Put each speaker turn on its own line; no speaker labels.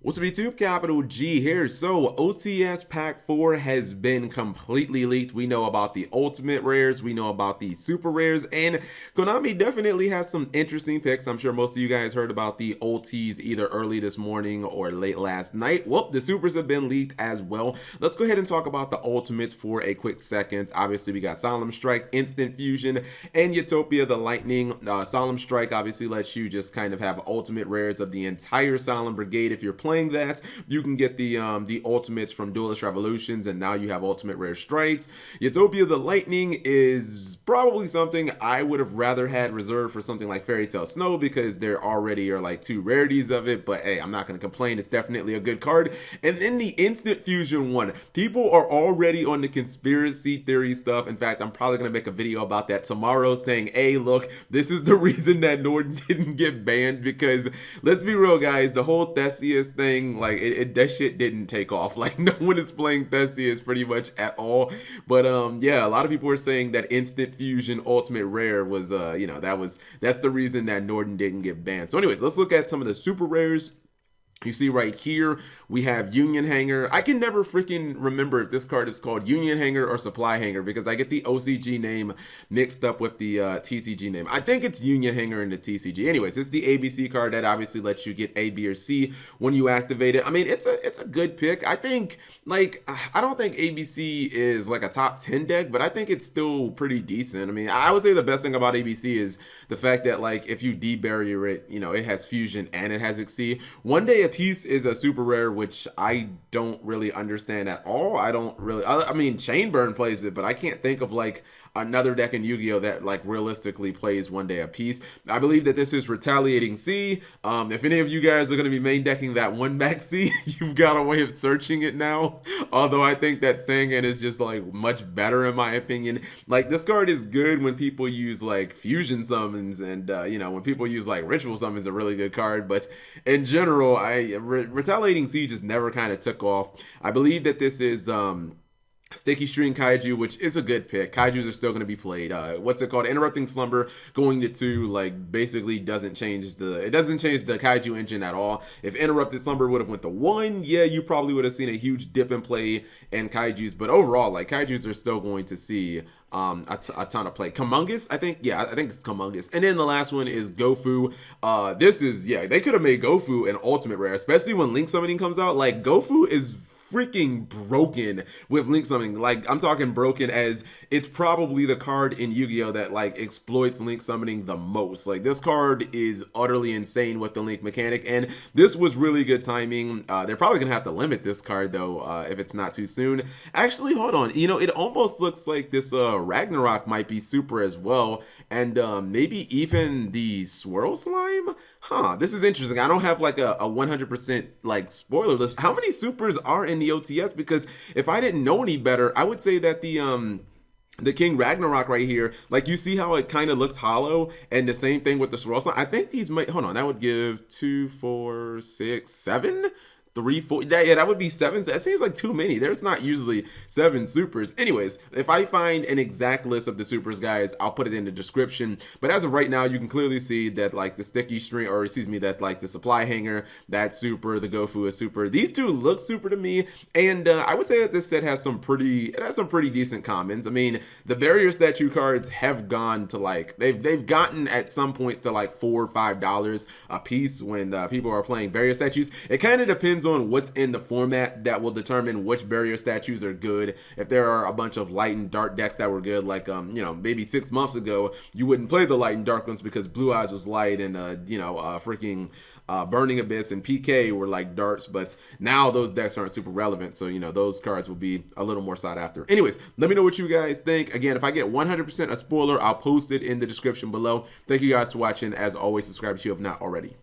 What's up YouTube, Capital G here. So OTS Pack 4 has been completely leaked. We know about the ultimate rares, we know about the super rares, and Konami definitely has some interesting picks. I'm sure most of you guys heard about the ultis either early this morning or late last night. Well, the supers have been leaked as well. Let's go ahead and talk about the ultimates for a quick second. Obviously, we got Solemn Strike, Instant Fusion, and Utopia the Lightning. Solemn Strike obviously lets you just kind of have ultimate rares of the entire Solemn Brigade. If you're playing that, you can get the ultimates from Duelist Revolutions, and now you have ultimate rare strikes. Utopia the Lightning is probably something I would have rather had reserved for something like Fairy Tale Snow, because there already are like two rarities of it, but hey, I'm not going to complain. It's definitely a good card. And then the Instant Fusion one, people are already on the conspiracy theory stuff. In fact, I'm probably going to make a video about that tomorrow, saying, hey, look, this is the reason that Norden didn't get banned, because let's be real, guys, the whole Theseus thing, like that shit didn't take off. Like, no one is playing Theseus pretty much at all. But yeah, a lot of people were saying that Instant Fusion Ultimate Rare was that's the reason that Norden didn't get banned. So anyways, let's look at some of the super rares. You see right here, we have Union Hangar. I can never freaking remember if this card is called Union Hangar or Supply Hangar, because I get the OCG name mixed up with the TCG name. I think it's Union Hangar in the TCG. Anyways, it's the ABC card that obviously lets you get A, B, or C when you activate it. I mean, it's a good pick. I think, like, I don't think ABC is like a top 10 deck, but I think it's still pretty decent. I mean, I would say the best thing about ABC is the fact that, like, if you debarrier it, you know, it has Fusion and it has XC. One Day a Piece is a super rare, which I don't really understand at all. I mean, Chainburn plays it, but I can't think of like another deck in Yu-Gi-Oh that like realistically plays One Day a Piece. I believe that this is Retaliating C. If any of you guys are going to be main decking that one back C, you've got a way of searching it now. Although I think that Sangan is just like much better in my opinion. Like, this card is good when people use like fusion summons, and you know, when people use like ritual summons, a really good card. But in general, Retaliating C just never kind of took off. I believe that this is Sticky String Kaiju, which is a good pick. Kaijus are still going to be played. What's it called? Interrupting Slumber going to 2, like, basically doesn't change the Kaiju engine at all. If Interrupted Slumber would have went to 1, yeah, you probably would have seen a huge dip in play in Kaijus. But overall, like, Kaijus are still going to see a ton of play. Kumongous, I think it's Kumongous. And then the last one is Gofu. This is, yeah, they could have made Gofu an ultimate rare, especially when Link Summoning comes out. Like, Gofu is freaking broken with Link Summoning. Like, I'm talking broken as it's probably the card in Yu-Gi-Oh that like exploits Link Summoning the most. Like, this card is utterly insane with the Link mechanic, and this was really good timing. They're probably gonna have to limit this card though, if it's not too soon. Actually, hold on, you know, it almost looks like this Ragnarok might be super as well, and maybe even the Swirl Slime. This is interesting. I don't have like a 100% like spoiler list. How many supers are in the OTS? Because if I didn't know any better, I would say that the King Ragnarok right here, like, you see how it kind of looks hollow, and the same thing with the Swirl Slime. I think these might, hold on, that would give 2, 4, 6, 7. 3, 4, yeah, that would be 7. That seems like too many. There's not usually 7 supers. Anyways, if I find an exact list of the supers, guys, I'll put it in the description. But as of right now, you can clearly see that like the Sticky String, or excuse me, that like the Supply Hanger, that's super, the Gofu is super. These two look super to me, and I would say that this set has some pretty decent commons. I mean, the barrier statue cards have gone to like, they've gotten at some points to like $4 or $5 a piece when people are playing barrier statues. It kind of depends on what's in the format that will determine which barrier statues are good. If there are a bunch of light and dark decks that were good, like you know, maybe 6 months ago, you wouldn't play the light and dark ones because Blue Eyes was light, and freaking Burning Abyss and PK were like darts. But now those decks aren't super relevant, so you know, those cards will be a little more sought after. Anyways, let me know what you guys think. Again, if I get 100% a spoiler, I'll post it in the description below. Thank you guys for watching. As always, subscribe if you have not already.